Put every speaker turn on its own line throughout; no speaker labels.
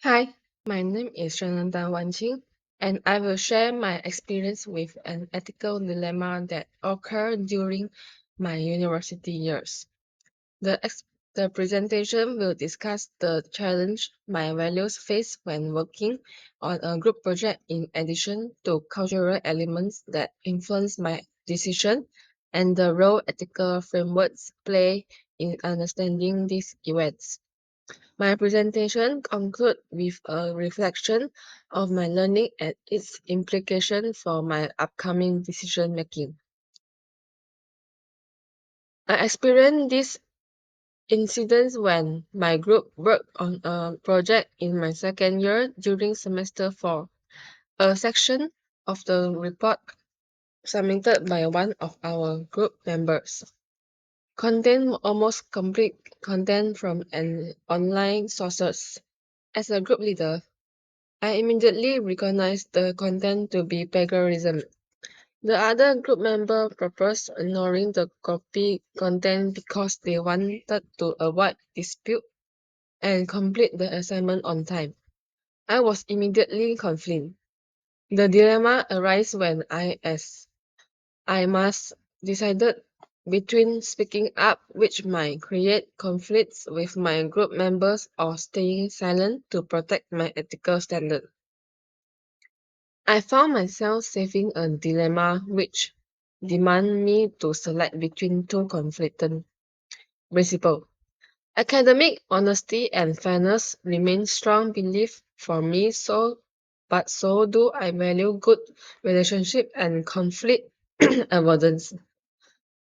Hi, my name is 30031, and I will share my experience with an ethical dilemma that occurred during my university years. The, ex- the presentation will discuss the challenge my values face when working on a group project in addition to cultural elements that influence my decision and the role ethical frameworks play in understanding these events. My presentation concludes with a reflection of my learning and its implication for my upcoming decision making. I experienced this incident when my group worked on a project in my second year during semester 4. A section of the report submitted by one of our group members contained almost complete content from an online sources. As a group leader, I immediately recognized the content to be plagiarism. The other group member proposed ignoring the copy content because they wanted to avoid dispute and complete the assignment on time. I was immediately conflicted. The dilemma arose when I must decided between speaking up, which might create conflicts with my group members, or staying silent to protect my ethical standard. I found myself facing a dilemma which demanded me to select between two conflicting principles. Academic honesty and fairness remain strong beliefs for me, but so do I value good relationship and conflict avoidance.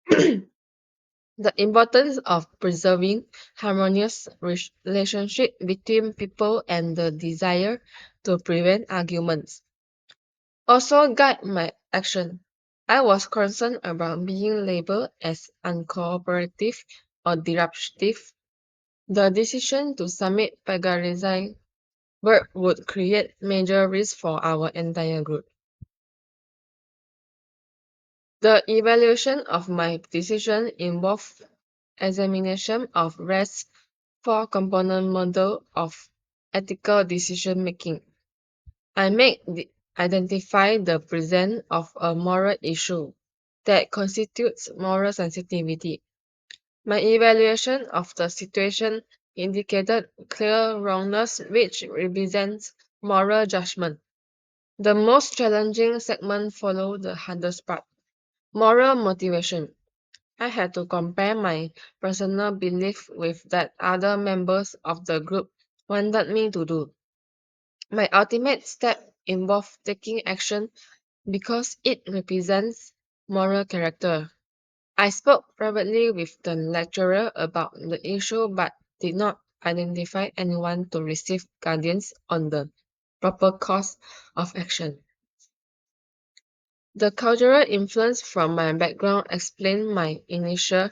The importance of preserving harmonious relationship between people and the desire to prevent arguments also guide my action. I was concerned about being labeled as uncooperative or disruptive. The decision to submit plagiarizing work would create major risk for our entire group. The evaluation of my decision involved examination of REST four component model of ethical decision making. Identify the presence of a moral issue that constitutes moral sensitivity. My evaluation of the situation indicated clear wrongness which represents moral judgment. The most challenging segment followed the hardest part. Moral motivation. I had to compare my personal belief with that other members of the group wanted me to do. My ultimate step involved taking action because it represents moral character. I spoke privately with the lecturer about the issue but did not identify anyone to receive guidance on the proper course of action. The cultural influence from my background explained my initial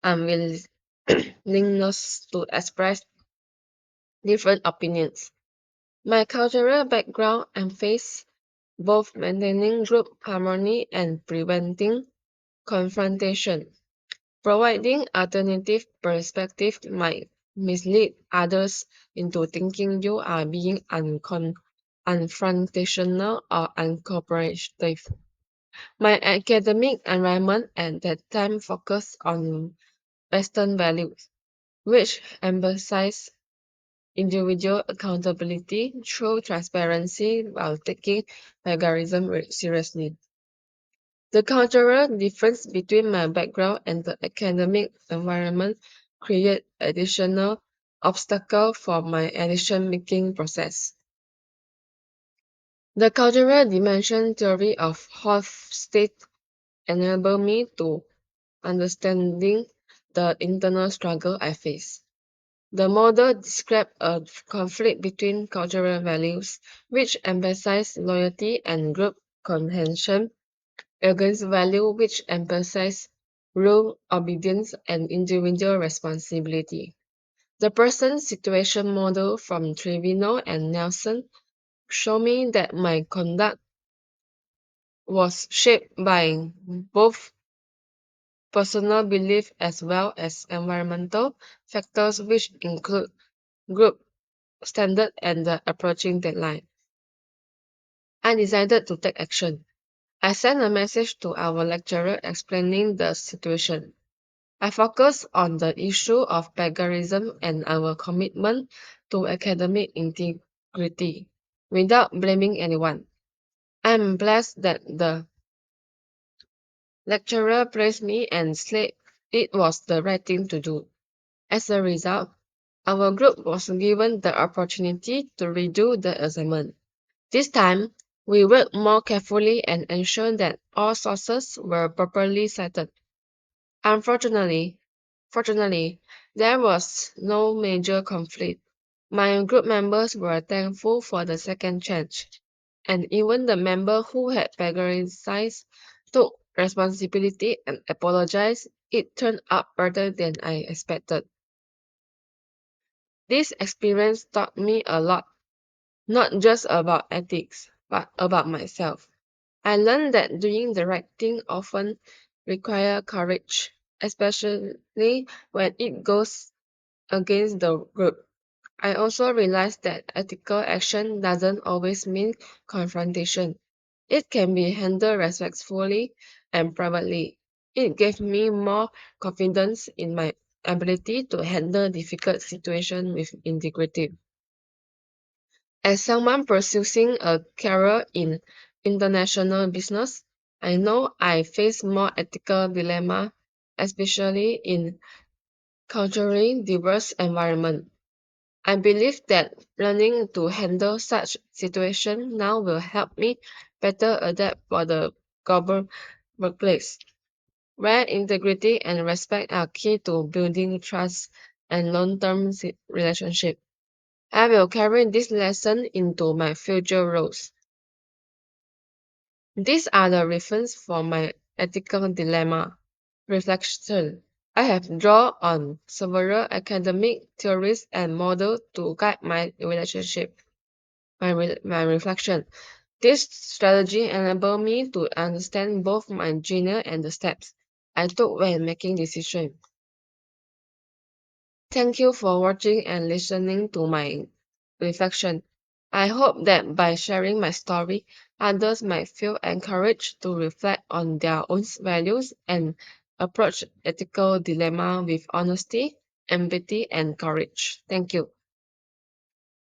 unwillingness to express different opinions. My cultural background emphasizes both maintaining group harmony and preventing confrontation. Providing alternative perspective might mislead others into thinking you are being unfrontational or uncooperative. My academic environment at that time focused on Western values, which emphasize individual accountability through transparency while taking plagiarism seriously. The cultural difference between my background and the academic environment create additional obstacle for my decision-making process. The cultural dimension theory of Hofstede enabled me to understanding the internal struggle I face. The model described a conflict between cultural values, which emphasize loyalty and group cohesion, against values which emphasize rule obedience and individual responsibility. The person situation model from Trevino and Nelson show me that my conduct was shaped by both personal belief as well as environmental factors which include group standard and the approaching deadline. I decided to take action. I sent a message to our lecturer explaining the situation. I focused on the issue of plagiarism and our commitment to academic integrity without blaming anyone. I am blessed that the lecturer praised me and said it was the right thing to do. As a result, our group was given the opportunity to redo the assignment. This time, we worked more carefully and ensured that all sources were properly cited. Unfortunately, fortunately, there was no major conflict. My group members were thankful for the second chance, and even the member who had plagiarized took responsibility and apologized. It turned out better than I expected. This experience taught me a lot, not just about ethics, but about myself. I learned that doing the right thing often requires courage, especially when it goes against the group. I also realized that ethical action doesn't always mean confrontation. It can be handled respectfully and privately. It gave me more confidence in my ability to handle difficult situations with integrity. As someone pursuing a career in international business, I know I face more ethical dilemma, especially in culturally diverse environment. I believe that learning to handle such situations now will help me better adapt for the global workplace, where integrity and respect are key to building trust and long-term relationship. I will carry this lesson into my future roles. These are the reasons for my ethical dilemma reflection. I have drawn on several academic theories and models to guide my relationship, my reflection. This strategy enabled me to understand both my junior and the steps I took when making decisions. Thank you for watching and listening to my reflection. I hope that by sharing my story, others might feel encouraged to reflect on their own values and approach ethical dilemma with honesty, empathy, and courage. Thank you.